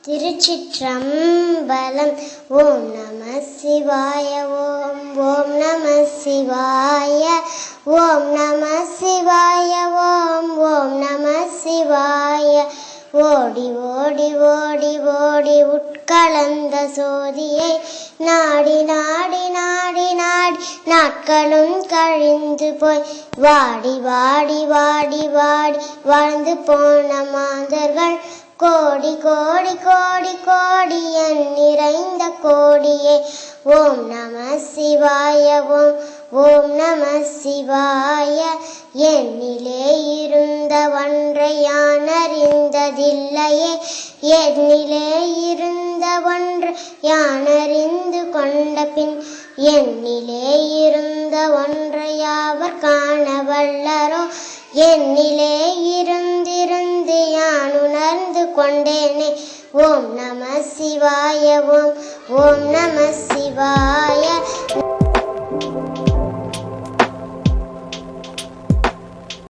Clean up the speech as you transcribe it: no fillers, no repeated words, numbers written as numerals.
திருச்சிற்றம்பலம். ஓம் நம சிவாய. ஓம் ஓம் நம சிவாய. ஓம் நம சிவாய. ஓம் ஓம் நம சிவாய. ஓடி ஓடி ஓடி ஓடி உட்கலந்த சோதியை நாடி நாடி நாடி நாடி நாட்களும் கழிந்து போய் வாடி வாடி வாடி வாடி வாழ்ந்து போன மாந்தர்கள் கோடி கோடி கோடி கோடி என் நிறைந்த கோடியே. ஓம் நம சிவாய. ஓம் ஓம் நம சிவாய. என்னிலே இருந்த ஒன்றை யான் அறிந்ததில்லையே, என்னிலே இருந்த ஒன்று யான் அறிந்து கொண்ட பின் என்னிலே இருந்த ஒன்றை யாவர் காண வல்லரோ, என்னிலே இருந்திருந்து யான் உணர்ந்து கொண்டேனே. ஓம் நம சிவாய. ஓம் ஓம் நம சிவாய.